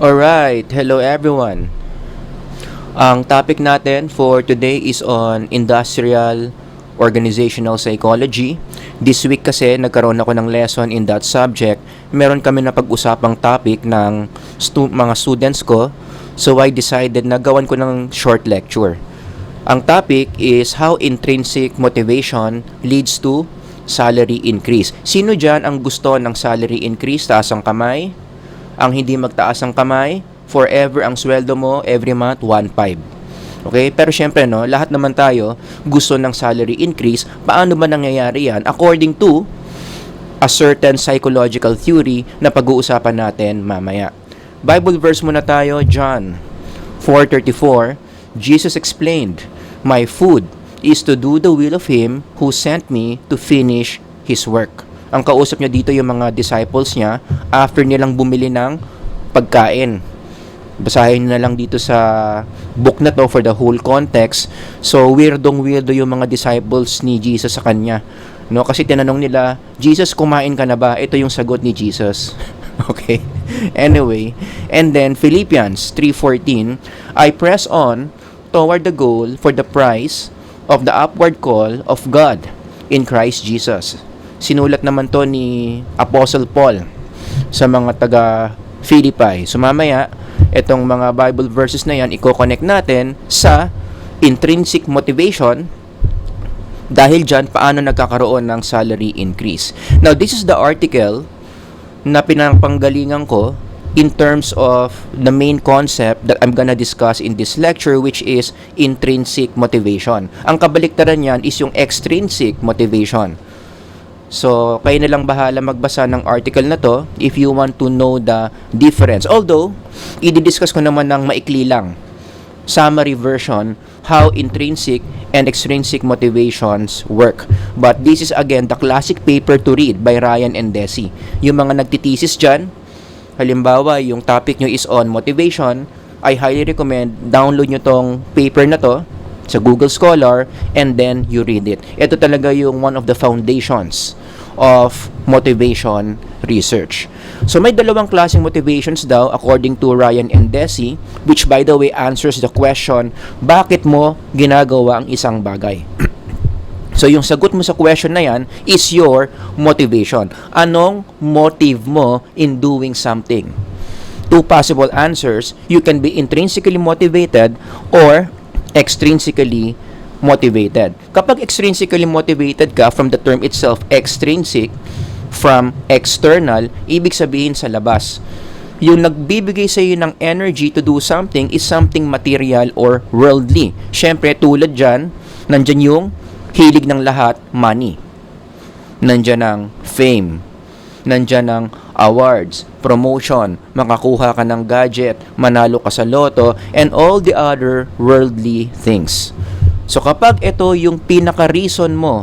Alright, hello everyone. Ang topic natin for today is on industrial organizational psychology. This week kasi nagkaroon ako ng lesson in that subject. Meron kami na pag-usapang topic ng mga students ko. So I decided na gawan ko ng short lecture. Ang topic is how intrinsic motivation leads to salary increase. Sino dyan ang gusto ng salary increase? Taas ang kamay. Ang hindi magtaas ang kamay, forever ang sweldo mo every month 1.5. Okay? Pero syempre lahat naman tayo gusto ng salary increase. Paano ba nangyayari yan? According to a certain psychological theory na pag-uusapan natin mamaya. Bible verse muna tayo, John 4:34. Jesus explained, "My food is to do the will of Him who sent me to finish His work." Ang kausap niya dito yung mga disciples niya after nilang bumili ng pagkain. Basahin na lang dito sa book na to for the whole context. So, weirdong-weirdo yung mga disciples ni Jesus sa kanya. No? Kasi tinanong nila, Jesus, kumain ka na ba? Ito yung sagot ni Jesus. Okay? Anyway, and then Philippians 3:14, I press on toward the goal for the prize of the upward call of God in Christ Jesus. Sinulat naman to ni Apostle Paul sa mga taga Philippi. So mamaya, itong mga Bible verses na yan, i-connect natin sa intrinsic motivation dahil dyan, paano nagkakaroon ng salary increase. Now, this is the article na pinapanggalingan ko in terms of the main concept that I'm gonna discuss in this lecture, which is intrinsic motivation. Ang kabaliktaran yan is yung extrinsic motivation. So, kayo na lang bahala magbasa ng article na to if you want to know the difference. Although, i-discuss ko naman ng maikli lang. Summary version, how intrinsic and extrinsic motivations work. But this is again the classic paper to read by Ryan and Deci. Yung mga nagtitesis dyan, halimbawa, yung topic nyo is on motivation, I highly recommend download nyo tong paper na to sa Google Scholar and then you read it. Ito talaga yung one of the foundations of motivation research. So may dalawang klaseng motivations daw according to Ryan and Deci, which by the way answers the question, bakit mo ginagawa ang isang bagay? So yung sagot mo sa question na yan is your motivation. Anong motive mo in doing something? Two possible answers, you can be intrinsically motivated or extrinsically motivated. Kapag extrinsically motivated ka, from the term itself, extrinsic, from external, ibig sabihin sa labas. Yung nagbibigay sa iyo ng energy to do something is something material or worldly. Syempre, tulad dyan, nandyan yung hilig ng lahat, money. Nandyan ang fame. Nandyan ang awards, promotion, makakuha ka ng gadget, manalo ka sa loto, and all the other worldly things. So kapag ito yung pinaka-reason mo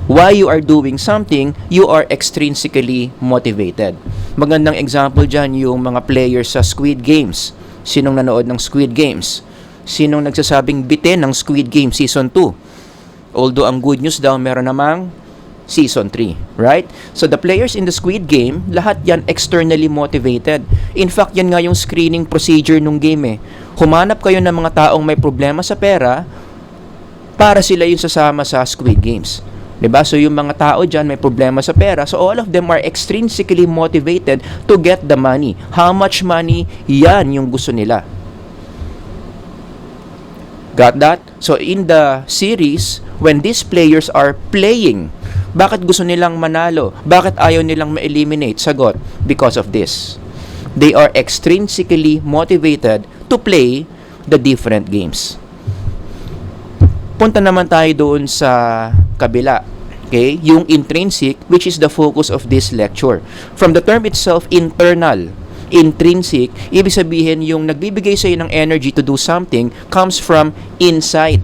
why you are doing something, you are extrinsically motivated. Magandang example dyan yung mga players sa Squid Games. Sinong nanood ng Squid Games? Sinong nagsasabing bitin ng Squid Game Season 2? Although ang good news daw, meron namang Season 3, right? So the players in the Squid Game, lahat yan externally motivated. In fact, yan nga yung screening procedure nung game eh. Humanap kayo ng mga taong may problema sa pera para sila yung sasama sa Squid Games. 'Di ba? So yung mga tao diyan may problema sa pera. So all of them are extrinsically motivated to get the money. How much money? Yan yung gusto nila. Got that? So in the series, when these players are playing, bakit gusto nilang manalo? Bakit ayaw nilang ma-eliminate? Sagot, because of this. They are extrinsically motivated to play the different games. Punta naman tayo doon sa kabila. Okay? Yung intrinsic, which is the focus of this lecture. From the term itself, internal, intrinsic, ibig sabihin yung nagbibigay sa iyo ng energy to do something comes from inside.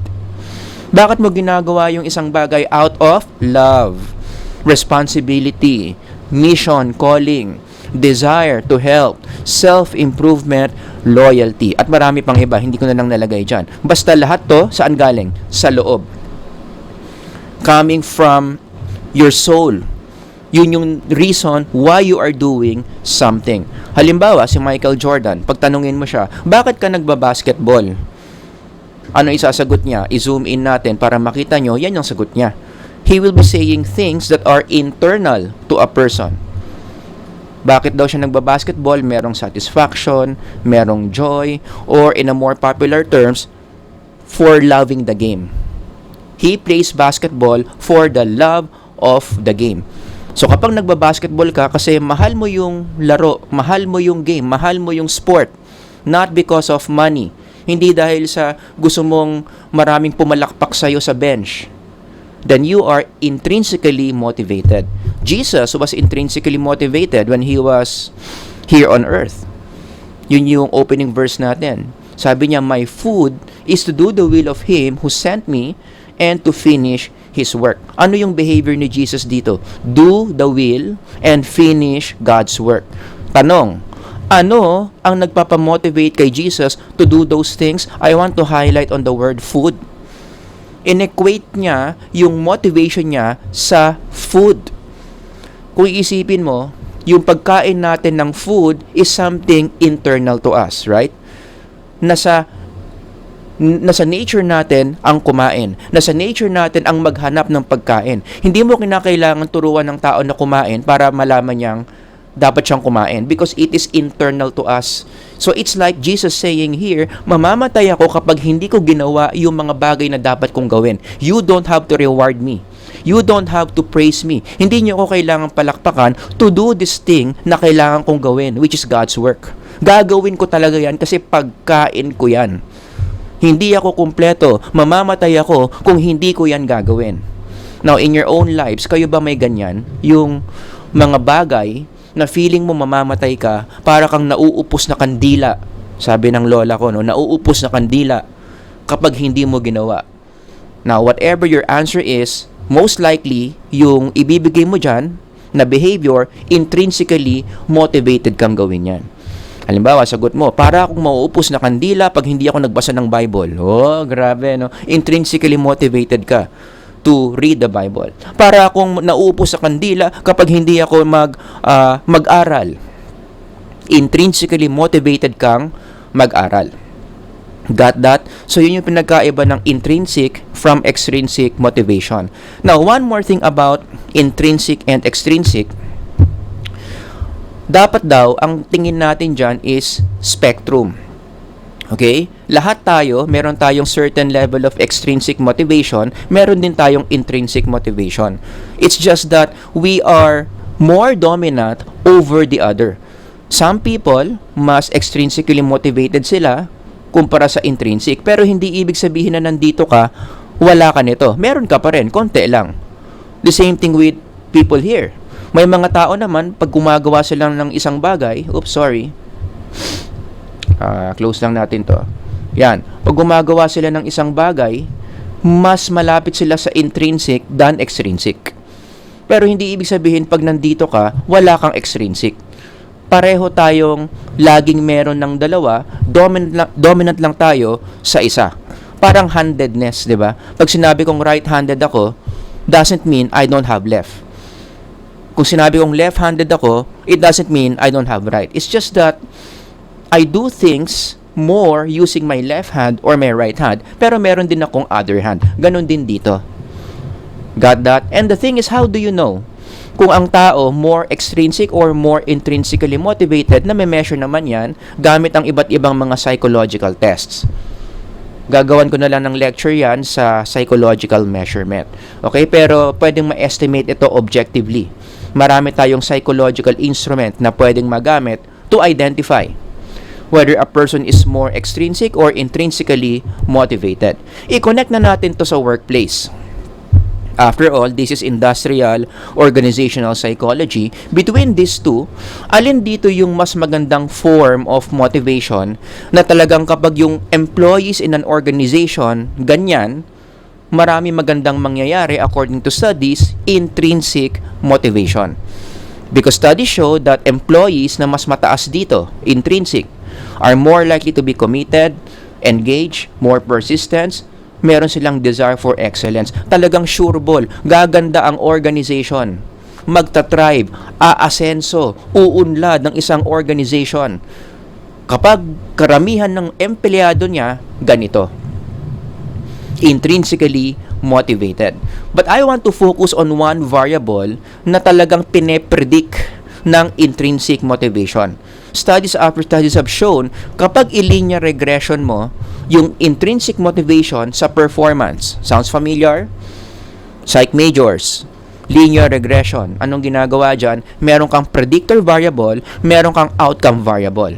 Bakit mo ginagawa yung isang bagay? Out of love, responsibility, mission, calling, desire to help, self-improvement, loyalty, at marami pang iba, hindi ko na lang nalagay dyan. Basta lahat to, saan galing? Sa loob. Coming from your soul, Yun yung reason why you are doing something. Halimbawa, si Michael Jordan, pagtanungin mo siya, bakit ka nagbabasketball? Ano isasagot niya? I-zoom in natin para makita nyo, yan yung sagot niya. He will be saying things that are internal to a person. Bakit daw siya nagbabasketball? Merong satisfaction, merong joy, or in a more popular terms, for loving the game. He plays basketball for the love of the game. So kapag nagbabasketball ka, kasi mahal mo yung laro, mahal mo yung game, mahal mo yung sport, not because of money. Hindi dahil sa gusto mong maraming pumalakpak sa'yo sa bench. Then you are intrinsically motivated. Jesus was intrinsically motivated when He was here on earth. Yun yung opening verse natin. Sabi niya, my food is to do the will of Him who sent me and to finish His work. Ano yung behavior ni Jesus dito? Do the will and finish God's work. Tanong, ano ang nagpapamotivate kay Jesus to do those things? I want to highlight on the word food. In-equate niya yung motivation niya sa food. Kung iisipin mo, yung pagkain natin ng food is something internal to us, right? Nasa nature natin ang kumain. Nasa nature natin ang maghanap ng pagkain. Hindi mo kinakailangan turuan ng tao na kumain para malaman niyang dapat siyang kumain because it is internal to us. So it's like Jesus saying here, mamamatay ako kapag hindi ko ginawa yung mga bagay na dapat kong gawin. You don't have to reward me. You don't have to praise me. Hindi niyo ako kailangan palakpakan to do this thing na kailangan kong gawin, which is God's work. Gagawin ko talaga yan kasi pagkain ko yan. Hindi ako kumpleto, mamamatay ako kung hindi ko yan gagawin. Now, in your own lives, kayo ba may ganyan? Yung mga bagay na feeling mo mamamatay ka, para kang nauupos na kandila. Sabi ng lola ko, no? Nauupos na kandila kapag hindi mo ginawa. Now, whatever your answer is, most likely, yung ibibigay mo dyan na behavior, intrinsically motivated kang gawin yan. Halimbawa, sagot mo, para akong mauupos na kandila pag hindi ako nagbasa ng Bible. Oh, grabe, no? Intrinsically motivated ka to read the Bible. Para akong nauupos sa kandila kapag hindi ako mag-aral. Intrinsically motivated kang mag-aral. Got that? So, yun yung pinagkaiba ng intrinsic from extrinsic motivation. Now, one more thing about intrinsic and extrinsic. Dapat daw, ang tingin natin dyan is spectrum. Okay? Lahat tayo, meron tayong certain level of extrinsic motivation, meron din tayong intrinsic motivation. It's just that we are more dominant over the other. Some people, mas extrinsically motivated sila kumpara sa intrinsic. Pero hindi ibig sabihin na nandito ka, wala ka nito. Meron ka pa rin, konti lang. The same thing with people here. May mga tao naman, pag gumagawa sila ng isang bagay, close lang natin to. Yan, pag gumagawa sila ng isang bagay, mas malapit sila sa intrinsic than extrinsic. Pero hindi ibig sabihin pag nandito ka, wala kang extrinsic. Pareho tayong laging meron ng dalawa, dominant lang tayo sa isa. Parang handedness, di ba? Pag sinabi kong right-handed ako, doesn't mean I don't have left. Kung sinabi kong left-handed ako, it doesn't mean I don't have right. It's just that I do things more using my left hand or my right hand, pero meron din akong other hand. Ganon din dito. Got that? And the thing is, how do you know kung ang tao more extrinsic or more intrinsically motivated? Na may measure naman yan gamit ang iba't ibang mga psychological tests. Gagawan ko na lang ng lecture yan sa psychological measurement. Okay? Pero pwedeng ma-estimate ito objectively. Marami tayong psychological instrument na pwedeng magamit to identify whether a person is more extrinsic or intrinsically motivated. I-connect na natin to sa workplace. After all, this is industrial organizational psychology. Between these two, alin dito yung mas magandang form of motivation na talagang kapag yung employees in an organization, ganyan, marami magandang mangyayari according to studies, intrinsic motivation. Because studies show that employees na mas mataas dito, intrinsic, are more likely to be committed, engaged, more persistent, meron silang desire for excellence. Talagang sure ball, gaganda ang organization magta-thrive, aasenso, uunlad ng isang organization? Kapag karamihan ng empleyado niya, ganito, intrinsically motivated. But I want to focus on one variable na talagang pinepredict ng intrinsic motivation. Studies after studies have shown, kapag ilinear regression mo yung intrinsic motivation sa performance. Sounds familiar? Psych majors, linear regression. Anong ginagawa dyan? Meron kang predictor variable, meron kang outcome variable.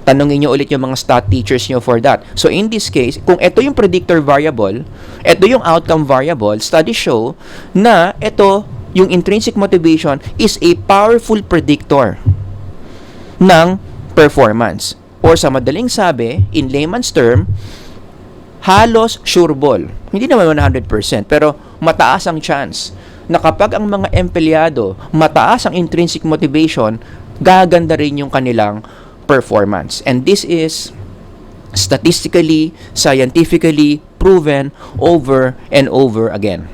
Tanungin nyo ulit yung mga stat teachers nyo for that. So in this case, kung ito yung predictor variable, ito yung outcome variable, studies show na ito, yung intrinsic motivation is a powerful predictor ng performance. Or sa madaling sabi, in layman's term, halos sure ball. Hindi naman 100%, pero mataas ang chance na kapag ang mga empleyado, mataas ang intrinsic motivation, gaganda rin yung kanilang performance. And this is statistically, scientifically proven over and over again.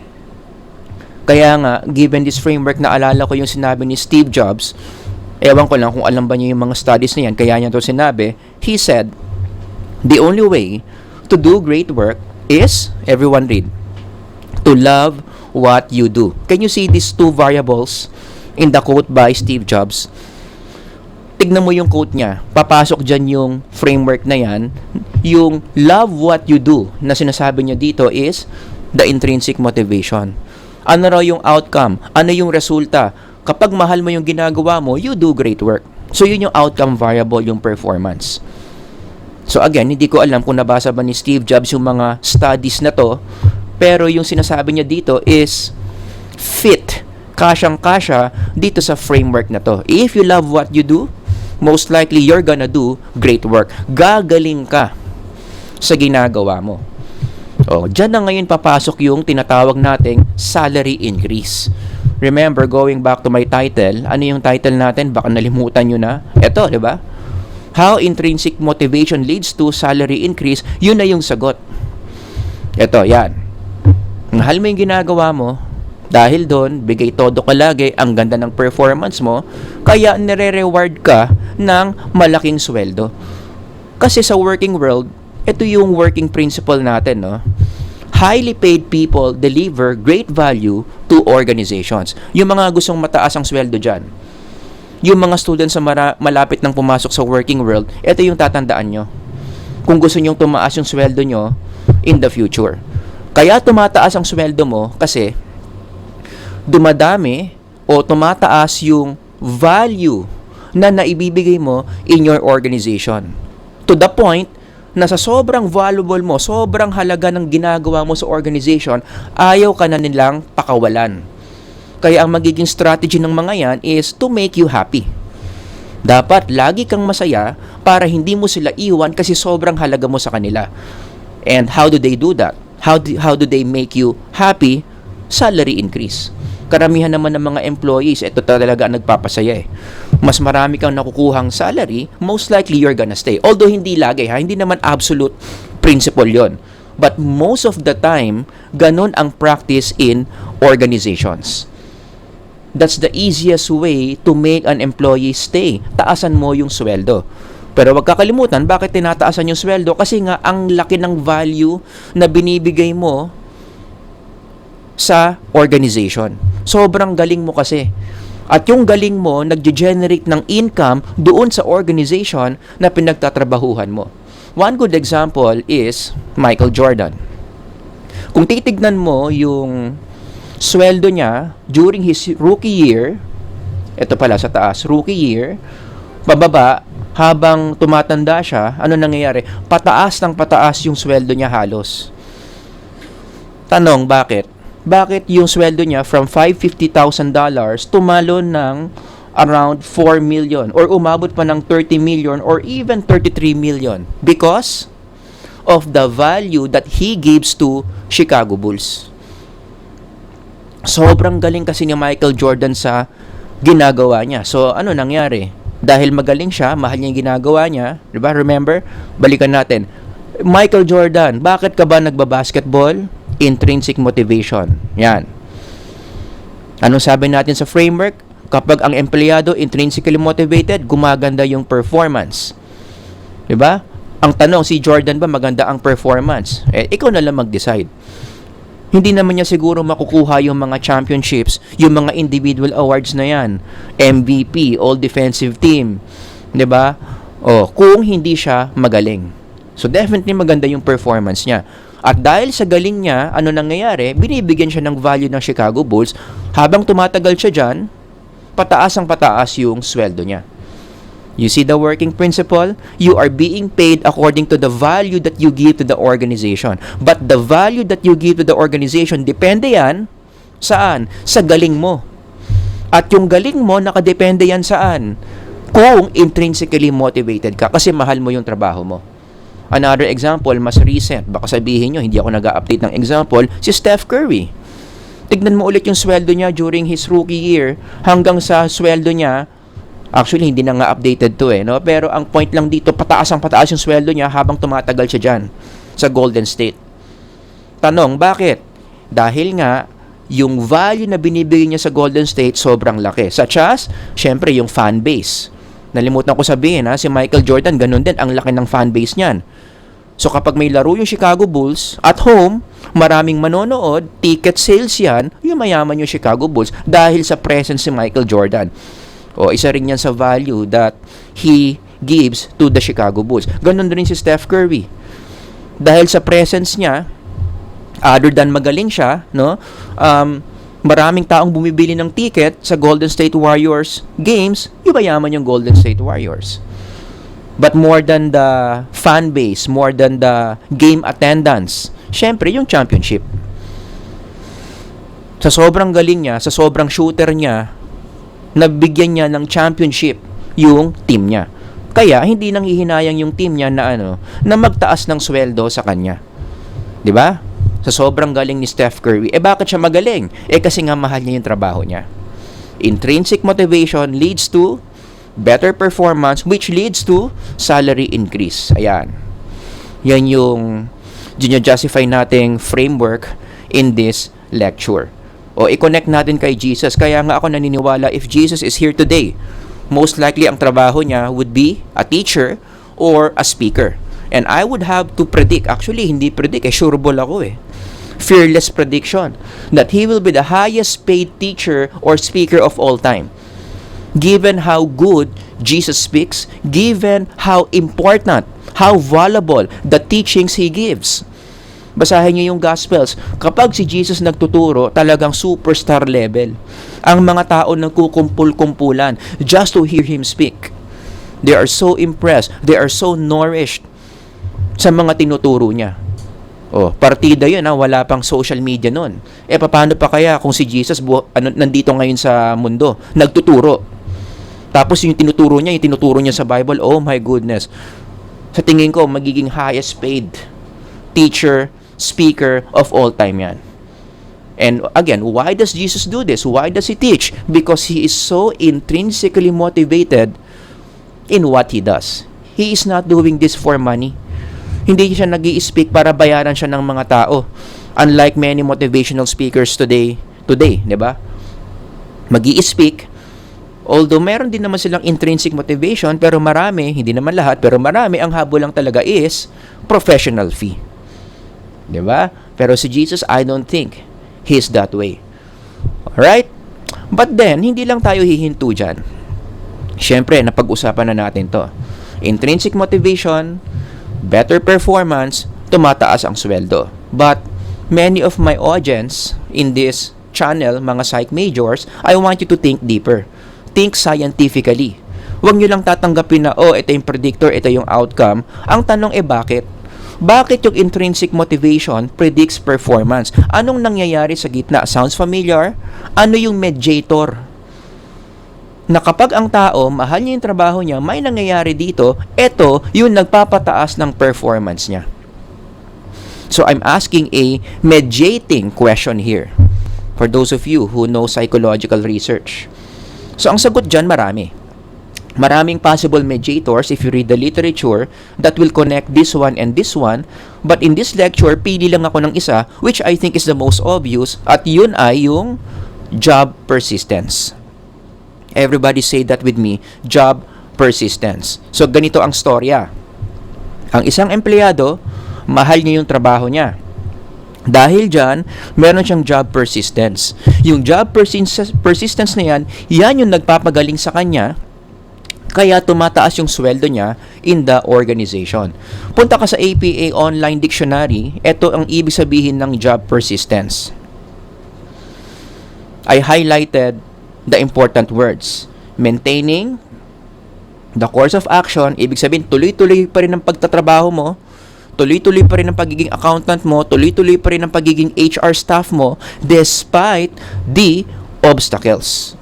Kaya nga, given this framework, naalala ko yung sinabi ni Steve Jobs, ewan ko lang kung alam ba niyo yung mga studies na yan, kaya niya ito sinabi, he said, the only way to do great work is, everyone read, to love what you do. Can you see these two variables in the quote by Steve Jobs? Tignan mo yung quote niya. Papasok dyan yung framework na yan. Yung love what you do na sinasabi niya dito is the intrinsic motivation. Ano raw yung outcome? Ano yung resulta? Kapag mahal mo yung ginagawa mo, you do great work. So yun yung outcome variable, yung performance. So again, hindi ko alam kung nabasa ba ni Steve Jobs yung mga studies na to, pero yung sinasabi niya dito is fit, kasyang-kasya dito sa framework na to. If you love what you do, most likely you're gonna do great work. Gagaling ka sa ginagawa mo. Dyan na ngayon papasok yung tinatawag nating salary increase. Remember, going back to my title, ano yung title natin? Baka nalimutan nyo na. Ito, di ba? How intrinsic motivation leads to salary increase, yun na yung sagot. Ito, yan. Mahal mo yung ginagawa mo, dahil doon, bigay todo ka lagi, ang ganda ng performance mo, kaya nire-reward ka ng malaking sweldo. Kasi sa working world, ito yung working principle natin, no? Highly paid people deliver great value to organizations. Yung mga gustong mataas ang sweldo dyan, yung mga students sa malapit nang pumasok sa working world, ito yung tatandaan nyo. Kung gusto nyong tumaas yung sweldo nyo in the future. Kaya tumataas ang sweldo mo kasi dumadami o tumataas yung value na naibibigay mo in your organization. To the point na sa sobrang valuable mo, sobrang halaga ng ginagawa mo sa organization, ayaw ka na nilang pakawalan. Kaya ang magiging strategy ng mga yan is to make you happy. Dapat lagi kang masaya para hindi mo sila iwan kasi sobrang halaga mo sa kanila. And how do they do that? How do they make you happy? Salary increase. Karamihan naman ng mga employees, ito talaga ang nagpapasaya eh. Mas marami kang nakukuhang salary, most likely you're gonna stay. Although hindi lagi ha, hindi naman absolute principle yon. But most of the time, ganun ang practice in organizations. That's the easiest way to make an employee stay. Taasan mo yung sweldo. Pero wag kakalimutan, bakit tinataasan yung sweldo? Kasi nga, ang laki ng value na binibigay mo sa organization. Sobrang galing mo kasi. At yung galing mo, nag-generate ng income doon sa organization na pinagtatrabahuhan mo. One good example is Michael Jordan. Kung titignan mo yung sweldo niya during his rookie year, ito pala sa taas, rookie year, pababa, habang tumatanda siya, ano nangyayari? Pataas ng pataas yung sweldo niya halos. Tanong, bakit? Bakit yung sweldo niya from $550,000 tumalo ng around 4 million or umabot pa ng 30 million or even 33 million? Because of the value that he gives to Chicago Bulls. Sobrang galing kasi ni Michael Jordan sa ginagawa niya. So, ano nangyari? Dahil magaling siya, mahal niya yung ginagawa niya. Diba? Remember? Balikan natin. Michael Jordan, bakit ka ba nagbabasketball? Intrinsic motivation. Yan. Anong sabi natin sa framework? Kapag ang empleyado intrinsically motivated, gumaganda yung performance. 'Di ba? Ang tanong, si Jordan ba maganda ang performance? Ikaw na lang mag-decide. Hindi naman niya siguro makukuha yung mga championships, yung mga individual awards na yan. MVP, All Defensive Team. 'Di ba? Kung hindi siya magaling. So definitely maganda yung performance niya. At dahil sa galing niya, ano nangyayari? Binibigyan siya ng value ng Chicago Bulls. Habang tumatagal siya dyan, pataas ang pataas yung sweldo niya. You see the working principle? You are being paid according to the value that you give to the organization. But the value that you give to the organization, depende yan saan? Sa galing mo. At yung galing mo, nakadepende yan saan? Kung intrinsically motivated ka kasi mahal mo yung trabaho mo. Another example, mas recent, baka sabihin nyo, hindi ako nag-update ng example, si Steph Curry. Tignan mo ulit yung sweldo niya during his rookie year hanggang sa sweldo niya. Actually, hindi na nga updated to no? Pero ang point lang dito, pataas yung sweldo niya habang tumatagal siya dyan sa Golden State. Tanong, bakit? Dahil nga, yung value na binibigay niya sa Golden State sobrang laki. Such as, syempre, yung fan base. Nalimutan ko sabihin, si Michael Jordan, ganun din, ang laki ng fan base niyan. So kapag may laro yung Chicago Bulls at home, maraming manonood, ticket sales yan, yung mayaman yung Chicago Bulls dahil sa presence si Michael Jordan. Isa rin yan sa value that he gives to the Chicago Bulls. Ganun rin si Steph Curry. Dahil sa presence niya, other than magaling siya, maraming taong bumibili ng ticket sa Golden State Warriors games, yung mayaman yung Golden State Warriors. But more than the fan base, more than the game attendance, syempre yung championship. Sa sobrang galing niya, sa sobrang shooter niya, nabigyan niya ng championship yung team niya. Kaya hindi nang hihinayang yung team niya na magtaas ng sweldo sa kanya. 'Di ba? Sa sobrang galing ni Steph Curry, bakit siya magaling? Kasi nga mahal niya yung trabaho niya. Intrinsic motivation leads to better performance, which leads to salary increase. Ayan. Yan yung justify nating framework in this lecture. I-connect natin kay Jesus. Kaya nga ako naniniwala, if Jesus is here today, most likely ang trabaho niya would be a teacher or a speaker. And I would have to predict, actually hindi predict, sureball ako fearless prediction, that he will be the highest paid teacher or speaker of all time. Given how good Jesus speaks, given how important, how valuable the teachings he gives. Basahin niyo yung Gospels. Kapag si Jesus nagtuturo, talagang superstar level. Ang mga tao nagkukumpul-kumpulan just to hear him speak. They are so impressed. They are so nourished sa mga tinuturo niya. Partida yun, wala pang social media nun. Paano pa kaya kung si Jesus nandito ngayon sa mundo, nagtuturo? Tapos yung tinuturo niya sa Bible, oh my goodness. Sa tingin ko, magiging highest paid teacher, speaker of all time yan. And again, why does Jesus do this? Why does he teach? Because he is so intrinsically motivated in what he does. He is not doing this for money. Hindi siya nag-i-speak para bayaran siya ng mga tao. Unlike many motivational speakers today, 'di ba? Mag-i-speak, although meron din naman silang intrinsic motivation, pero marami, hindi naman lahat, pero marami, ang habol lang talaga is professional fee. 'Di ba? Pero si Jesus, I don't think he's that way. Alright? But then, hindi lang tayo hihinto dyan. Siyempre, napag-usapan na natin to. Intrinsic motivation, better performance, tumataas ang sweldo. But many of my audience in this channel, mga psych majors, I want you to think deeper. Think scientifically. Huwag nyo lang tatanggapin na, ito yung predictor, ito yung outcome. Ang tanong bakit? Bakit yung intrinsic motivation predicts performance? Anong nangyayari sa gitna? Sounds familiar? Ano yung mediator? Na kapag ang tao, mahal niya yung trabaho niya, may nangyayari dito, ito yung nagpapataas ng performance niya. So I'm asking a mediating question here for those of you who know psychological research. So ang sagot dyan, marami. Maraming possible mediators if you read the literature that will connect this one and this one. But in this lecture, pili lang ako ng isa which I think is the most obvious at yun ay yung Job persistence. Everybody say that with me, job persistence. So ganito ang storya. Ang isang empleyado, mahal niya yung trabaho niya. Dahil dyan, meron siyang job persistence. Yung job persistence na yan, yan yung nagpapagaling sa kanya, kaya tumataas yung sweldo niya in the organization. Punta ka sa APA Online Dictionary, ito ang ibig sabihin ng job persistence. I highlighted the important words. Maintaining the course of action, ibig sabihin, tuloy-tuloy pa rin ang pagtatrabaho mo, tuloy-tuloy pa rin ang pagiging accountant mo, tuloy-tuloy pa rin ang pagiging HR staff mo, despite the obstacles.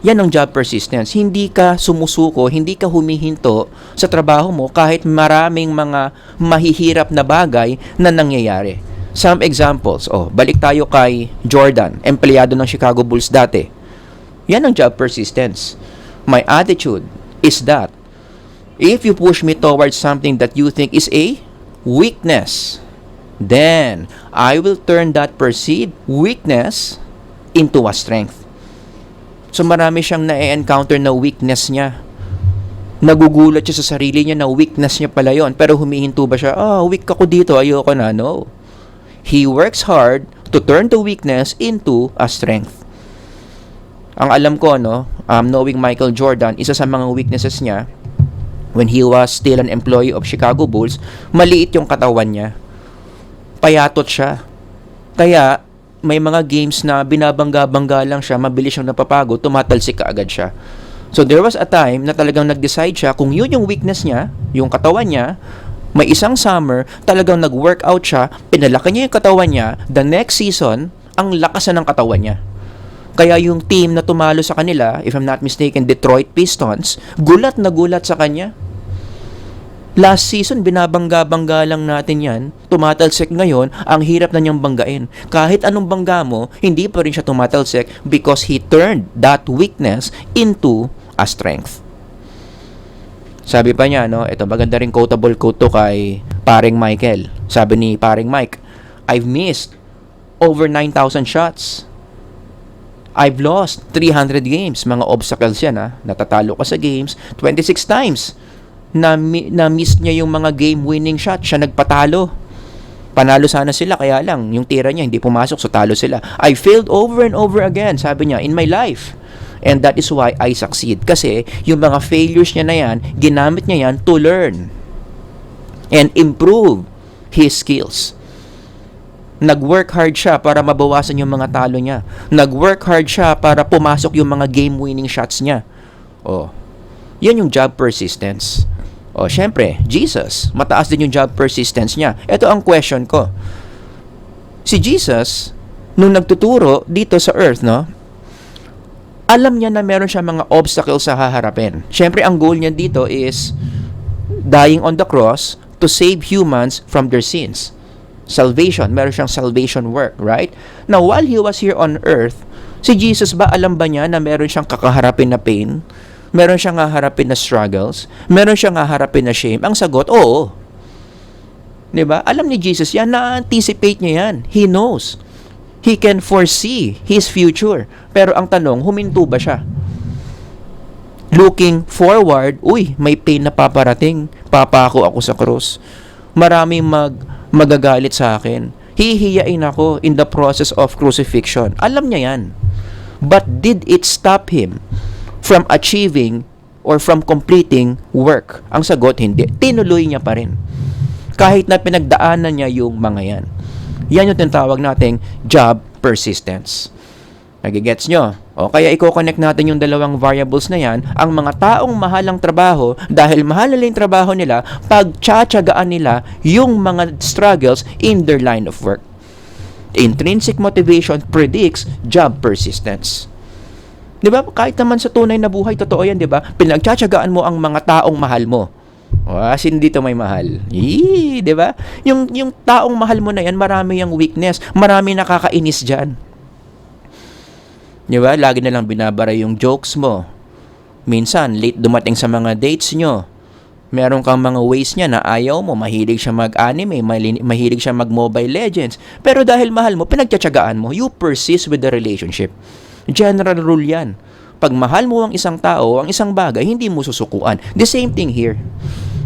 Yan ang job persistence. Hindi ka sumusuko, hindi ka humihinto sa trabaho mo kahit maraming mga mahihirap na bagay na nangyayari. Some examples. Balik tayo kay Jordan, empleyado ng Chicago Bulls dati. Yan ang job persistence. My attitude is that if you push me towards something that you think is a weakness, then I will turn that perceived weakness into a strength. So marami siyang na-encounter na weakness niya. Nagugulat siya sa sarili niya na weakness niya pala yon. Pero humihinto ba siya? Weak ako dito, ayoko na. No. He works hard to turn the weakness into a strength. Ang alam ko, knowing Michael Jordan, isa sa mga weaknesses niya, when he was still an employee of Chicago Bulls, maliit yung katawan niya. Payatot siya. Kaya, may mga games na binabangga-bangga lang siya, mabilis siyang napapagod, tumatalsik ka agad siya. So, there was a time na talagang nag-decide siya kung yun yung weakness niya, yung katawan niya, may isang summer, talagang nag-workout siya, pinalaki niya yung katawan niya, the next season, ang lakas na ng katawan niya. Kaya yung team na tumalo sa kanila, if I'm not mistaken, Detroit Pistons, gulat na gulat sa kanya. Last season, binabangga-bangga lang natin yan. Tumatalsik ngayon, ang hirap na niyang banggain. Kahit anong bangga mo, hindi pa rin siya tumatalsik because he turned that weakness into a strength. Sabi pa niya, ito maganda rin quotable quote to kay paring Michael. Sabi ni paring Mike, I've missed over 9,000 shots. I've lost 300 games. Mga obstacles yan, natatalo ka sa games 26 times. Na-miss niya yung mga game-winning shot. Siya nagpatalo. Panalo sana sila, kaya lang, yung tira niya hindi pumasok, so talo sila. I failed over and over again, sabi niya, in my life. And that is why I succeed. Kasi, yung mga failures niya na yan, ginamit niya yan to learn and improve his skills. Nag-work hard siya para mabawasan yung mga talo niya. Nag-work hard siya para pumasok yung mga game-winning shots niya. Yan yung job persistence. Syempre, Jesus, mataas din yung job persistence niya. Ito ang question ko. Si Jesus, nung nagtuturo dito sa earth, alam niya na meron siya mga obstacles sa haharapin. Syempre, ang goal niya dito is dying on the cross to save humans from their sins. Salvation, meron siyang salvation work, right? Now, while he was here on earth, si Jesus ba, alam ba niya na meron siyang kakaharapin na pain? Meron siyang haharapin na struggles? Meron siyang haharapin na shame? Ang sagot, oo. Diba? Alam ni Jesus yan, na-anticipate niya yan. He knows. He can foresee his future. Pero ang tanong, huminto ba siya? Looking forward, may pain na paparating. Papako ako sa krus. Maraming magagalit sa akin. Hihiyain ako in the process of crucifixion. Alam niya yan. But did it stop him from achieving or from completing work? Ang sagot, hindi. Tinuloy niya pa rin. Kahit na pinagdaanan niya yung mga yan. Yan yung tinatawag nating job persistence. Nagigets nyo? Kaya i-connect natin yung dalawang variables na yan. Ang mga taong mahal ang trabaho, dahil mahal nila yung trabaho nila, pagtsatsagaan nila yung mga struggles in their line of work. Intrinsic motivation predicts job persistence. Diba? Kahit naman sa tunay na buhay, totoo yan, diba? Pinagtsatsagaan mo ang mga taong mahal mo. As in, dito may mahal. Diba? Yung taong mahal mo na yan, marami yung weakness. Marami nakakainis dyan. Diba? Lagi na lang binabara yung jokes mo. Minsan, late dumating sa mga dates nyo. Meron kang mga ways niya na ayaw mo. Mahilig siya mag-anime, mahilig siya mag-Mobile Legends. Pero dahil mahal mo, pinagtsatsagaan mo, you persist with the relationship. General rule yan. Pag mahal mo ang isang tao, ang isang bagay, hindi mo susukuan. The same thing here.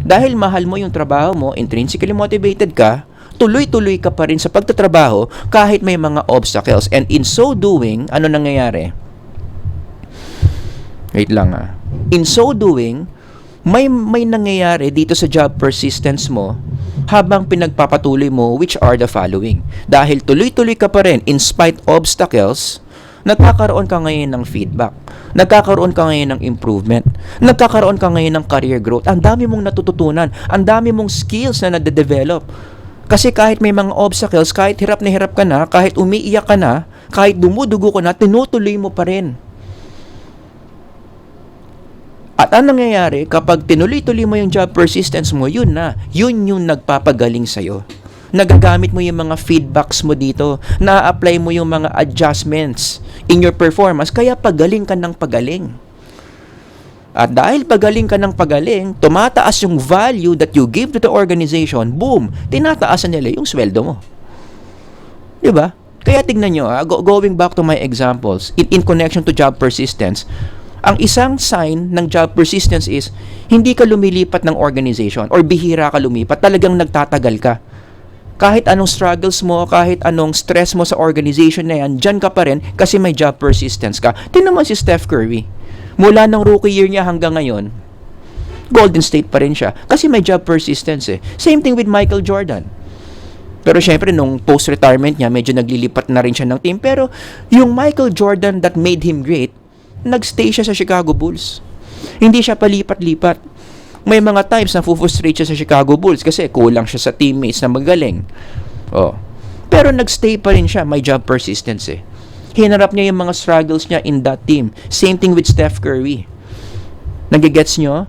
Dahil mahal mo yung trabaho mo, intrinsically motivated ka, tuloy-tuloy ka pa rin sa pagtatrabaho kahit may mga obstacles. And in so doing, ano nangyayari? Wait lang In so doing, may nangyayari dito sa job persistence mo habang pinagpapatuloy mo, which are the following. Dahil tuloy-tuloy ka pa rin in spite obstacles, nagkakaroon ka ngayon ng feedback. Nagkakaroon ka ngayon ng improvement. Nagkakaroon ka ngayon ng career growth. Ang dami mong natututunan. Ang dami mong skills na nade-develop. Kasi kahit may mga obstacles, kahit hirap na hirap ka na, kahit umiiyak ka na, kahit dumudugo ka na, tinutuloy mo pa rin. At ang nangyayari, kapag tinuloy-tuloy mo yung job persistence mo, yun na. Yun yung nagpapagaling sa'yo. Nagagamit mo yung mga feedbacks mo dito. Na-apply mo yung mga adjustments in your performance. Kaya pagaling ka ng pagaling. At dahil pagaling ka ng pagaling, tumataas yung value that you give to the organization. Boom! Tinataasan nila yung sweldo mo. Diba? Kaya tignan nyo, going back to my examples, in connection to job persistence, ang isang sign ng job persistence is hindi ka lumilipat ng organization or bihira ka lumipat, talagang nagtatagal ka. Kahit anong struggles mo, kahit anong stress mo sa organization na yan, dyan ka pa rin kasi may job persistence ka. Tingnan mo si Steph Curry. Mula ng rookie year niya hanggang ngayon, Golden State pa rin siya kasi may job persistence eh. Same thing with Michael Jordan. Pero syempre, nung post-retirement niya, medyo naglilipat na rin siya ng team. Pero yung Michael Jordan that made him great, nagstay siya sa Chicago Bulls. Hindi siya palipat-lipat. May mga times na frustrate siya sa Chicago Bulls kasi kulang siya sa teammates na magaling. Pero nagstay pa rin siya. May job persistence eh. Hinarap niya yung mga struggles niya in that team. Same thing with Steph Curry. Nagigets nyo?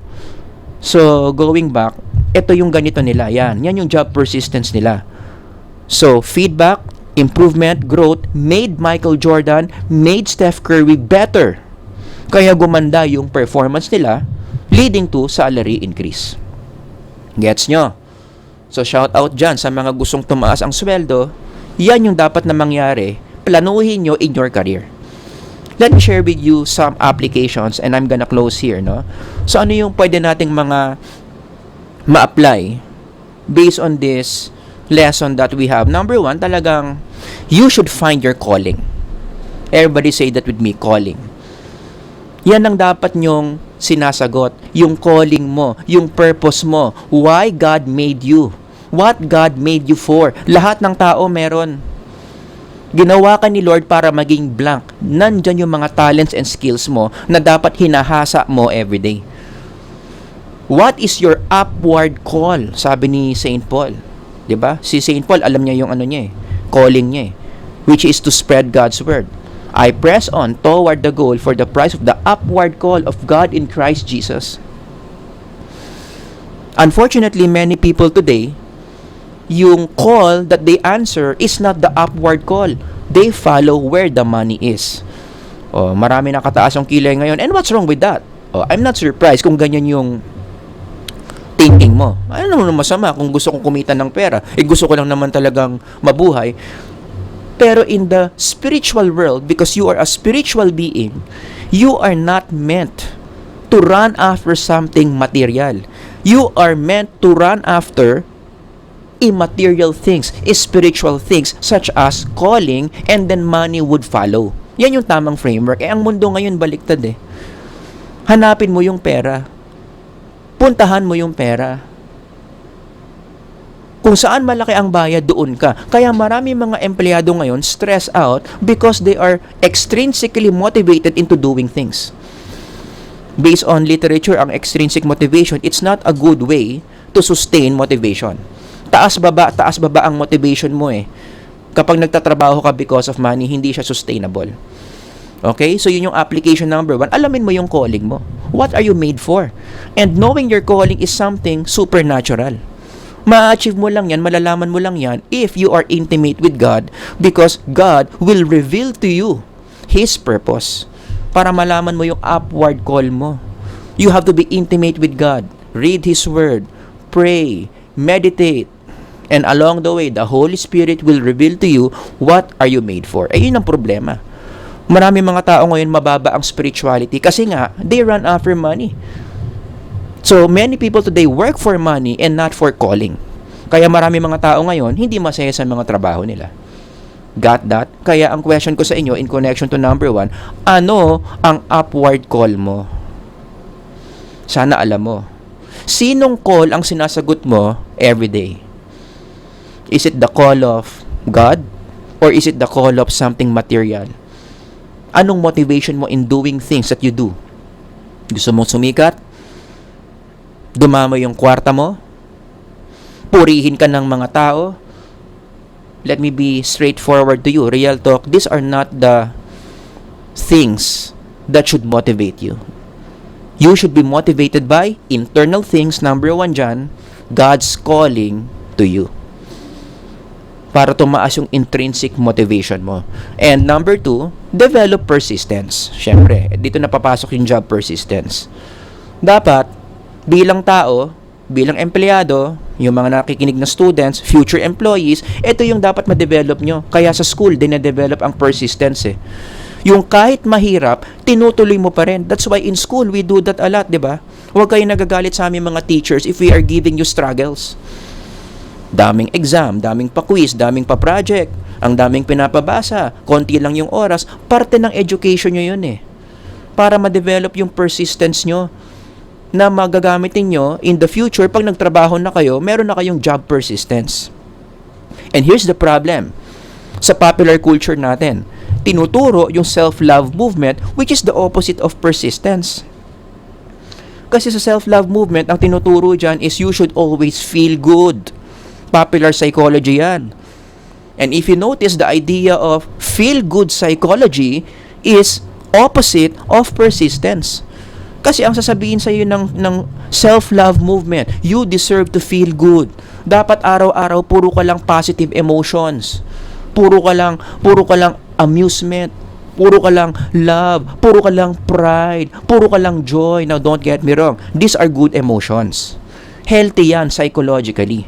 So, going back, ito yung ganito nila. Yan yung job persistence nila. So, feedback, improvement, growth, made Michael Jordan, made Steph Curry better. Kaya gumanda yung performance nila, leading to salary increase. Gets nyo? So, shout out dyan sa mga gustong tumaas ang sweldo. Yan yung dapat na mangyari. Planuhin nyo in your career. Let me share with you some applications and I'm gonna close here, no? So, ano yung pwede nating mga ma-apply based on this lesson that we have? Number one, talagang you should find your calling. Everybody say that with me, calling. Yan ang dapat nyong sinasagot. Yung calling mo, yung purpose mo, why God made you, what God made you for. Lahat ng tao meron. Ginawa ka ni Lord para maging blank. Nandyan yung mga talents and skills mo na dapat hinahasa mo everyday. What is your upward call? Sabi ni St. Paul. 'Di ba? Si St. Paul, alam niya yung calling niya which is to spread God's word. I press on toward the goal for the prize of the upward call of God in Christ Jesus. Unfortunately, many people today, yung call that they answer is not the upward call. They follow where the money is. Marami nakataas ang kilay ngayon. And what's wrong with that? I'm not surprised kung ganyan yung thinking mo. Ano naman masama kung gusto kong kumita ng pera? Gusto ko lang naman talagang mabuhay. Pero in the spiritual world, because you are a spiritual being, you are not meant to run after something material. You are meant to run after immaterial things, spiritual things, such as calling, and then money would follow. Yan yung tamang framework. Ang mundo ngayon baliktad eh. Hanapin mo yung pera. Puntahan mo yung pera. Kung saan malaki ang bayad, doon ka. Kaya marami mga empleyado ngayon stress out because they are extrinsically motivated into doing things. Based on literature, ang extrinsic motivation, it's not a good way to sustain motivation. Taas-baba ang motivation mo eh. Kapag nagtatrabaho ka because of money, hindi siya sustainable. Okay? So, yun yung application number 1. Alamin mo yung calling mo. What are you made for? And knowing your calling is something supernatural. Ma-achieve mo lang yan, malalaman mo lang yan if you are intimate with God, because God will reveal to you His purpose para malaman mo yung upward call mo. You have to be intimate with God. Read His Word. Pray. Meditate. And along the way, the Holy Spirit will reveal to you what are you made for. Yun ang problema. Marami mga tao ngayon mababa ang spirituality kasi nga, they run after money. So, many people today work for money and not for calling. Kaya marami mga tao ngayon, hindi masaya sa mga trabaho nila. Got that? Kaya ang question ko sa inyo in connection to number 1, ano ang upward call mo? Sana alam mo. Sinong call ang sinasagot mo every day? Is it the call of God? Or is it the call of something material? Anong motivation mo in doing things that you do? Gusto mong sumikat? Dumamo yung kwarta mo? Purihin ka ng mga tao? Let me be straightforward to you. Real talk, these are not the things that should motivate you. You should be motivated by internal things. Number 1 dyan, God's calling to you. Para tumaas yung intrinsic motivation mo. And number 2, develop persistence. Siyempre, dito napapasok yung job persistence. Dapat, bilang tao, bilang empleyado, yung mga nakikinig na students, future employees, ito yung dapat ma-develop nyo. Kaya sa school, dine-develop ang persistence eh. Yung kahit mahirap, tinutuloy mo pa rin. That's why in school, we do that a lot, di ba? Huwag kayong nagagalit sa aming mga teachers if we are giving you struggles. Daming exam, daming pa-quiz, daming pa-project, ang daming pinapabasa, konti lang yung oras, parte ng education nyo yun eh. Para ma-develop yung persistence nyo na magagamitin nyo in the future pag nagtrabaho na kayo, meron na kayong job persistence. And here's the problem. Sa popular culture natin, tinuturo yung self-love movement which is the opposite of persistence. Kasi sa self-love movement, ang tinuturo dyan is you should always feel good. Popular psychology yan. And if you notice, the idea of feel-good psychology is opposite of persistence. Kasi ang sasabihin sa iyo ng self-love movement, you deserve to feel good. Dapat araw-araw puro ka lang positive emotions. Puro ka lang amusement. Puro ka lang love. Puro ka lang pride. Puro ka lang joy. Now, don't get me wrong. These are good emotions. Healthy yan psychologically.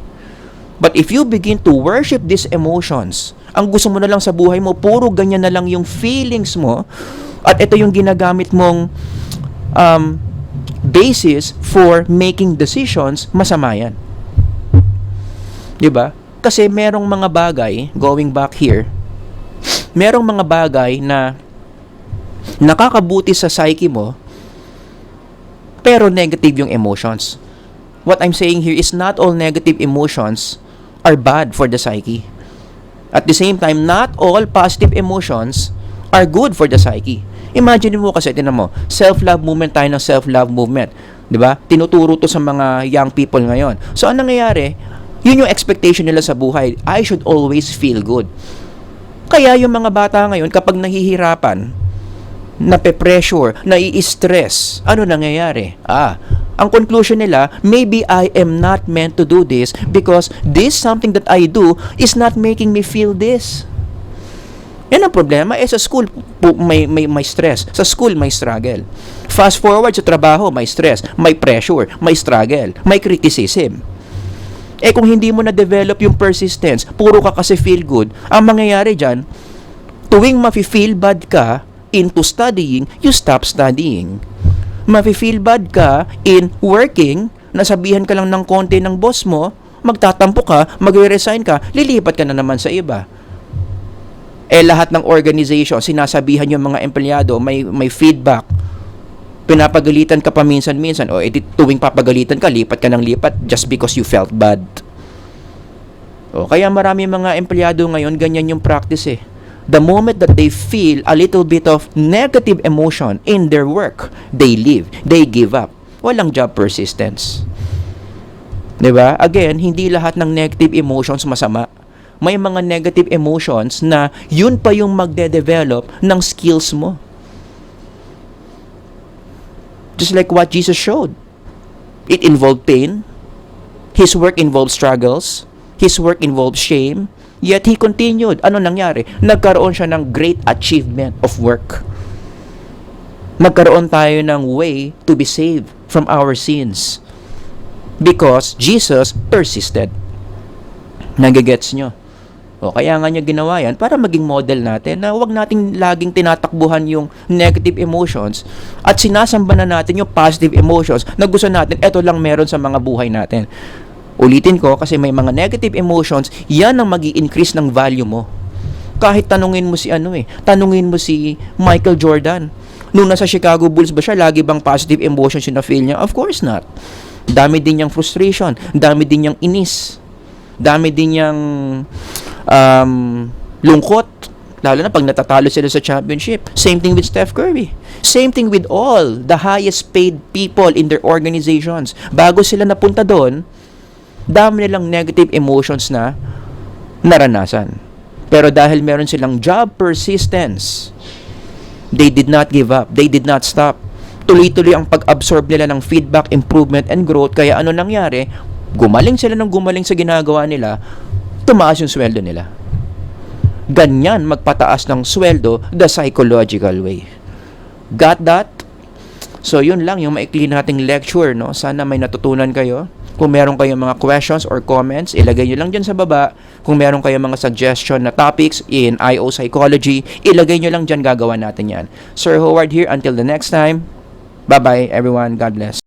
But if you begin to worship these emotions, ang gusto mo na lang sa buhay mo, puro ganyan na lang yung feelings mo, at ito yung ginagamit mong basis for making decisions, masama yan. Diba? Kasi merong mga bagay, going back here, merong mga bagay na nakakabuti sa psyche mo, pero negative yung emotions. What I'm saying here is not all negative emotions are bad for the psyche. At the same time, not all positive emotions are good for the psyche. Imagine mo kasi, tinan mo, self-love movement tayo ng self-love movement. Diba? Tinuturo to sa mga young people ngayon. So, anong nangyayari? Yun yung expectation nila sa buhay. I should always feel good. Kaya yung mga bata ngayon, kapag nahihirapan, nape-pressure, nai-stress, ano nangyayari? Ang conclusion nila, maybe I am not meant to do this because this something that I do is not making me feel this. Yan ang problema. Sa school, may stress. Sa school, may struggle. Fast forward sa trabaho, may stress, may pressure, may struggle, may criticism. Kung hindi mo na-develop yung persistence, puro ka kasi feel good, ang mangyayari dyan, tuwing mafe-feel bad ka into studying, you stop studying. Mafe-feel bad ka in working, nasabihan ka lang ng konti ng boss mo, magtatampo ka, magre-resign ka, lilipat ka na naman sa iba. Lahat ng organization, sinasabihan yung mga empleyado, may feedback. Pinapagalitan ka pa minsan-minsan, tuwing papagalitan ka, lipat ka ng lipat just because you felt bad. Kaya marami mga empleyado ngayon, ganyan yung practice eh. The moment that they feel a little bit of negative emotion in their work, they leave, they give up. Walang job persistence. Diba? Again, hindi lahat ng negative emotions masama. May mga negative emotions na yun pa yung magde-develop ng skills mo. Just like what Jesus showed. It involved pain. His work involved struggles. His work involved shame. Yet he continued. Ano nangyari? Nagkaroon siya ng great achievement of work. Nagkaroon tayo ng way to be saved from our sins. Because Jesus persisted. Nagigets nyo? O kaya nga niya ginawa yan para maging model natin na huwag nating laging tinatakbuhan yung negative emotions at sinasamba na natin yung positive emotions na gusto natin, eto lang meron sa mga buhay natin. Ulitin ko kasi may mga negative emotions, yan ang magi-increase ng value mo. Kahit tanungin mo tanungin mo si Michael Jordan. Nung nasa Chicago Bulls ba siya, lagi bang positive emotions yung na-feel niya? Of course not. Dami din niyang frustration, dami din niyang inis, dami din niyang lungkot, lalo na pag natatalo sila sa championship. Same thing with Steph Curry. Same thing with all the highest paid people in their organizations. Bago sila napunta doon, dami nilang negative emotions na naranasan. Pero dahil meron silang job persistence, they did not give up. They did not stop. Tuloy-tuloy ang pag-absorb nila ng feedback, improvement, and growth. Kaya ano nangyari? Gumaling sila ng gumaling sa ginagawa nila, tumaas yung sweldo nila. Ganyan magpataas ng sweldo the psychological way. Got that? So yun lang yung maikli nating lecture, no? Sana may natutunan kayo. Kung meron kayong mga questions or comments, ilagay nyo lang dyan sa baba. Kung meron kayong mga suggestion na topics in IO Psychology, ilagay nyo lang dyan, gagawa natin yan. Sir Howard here, until the next time. Bye-bye everyone, God bless.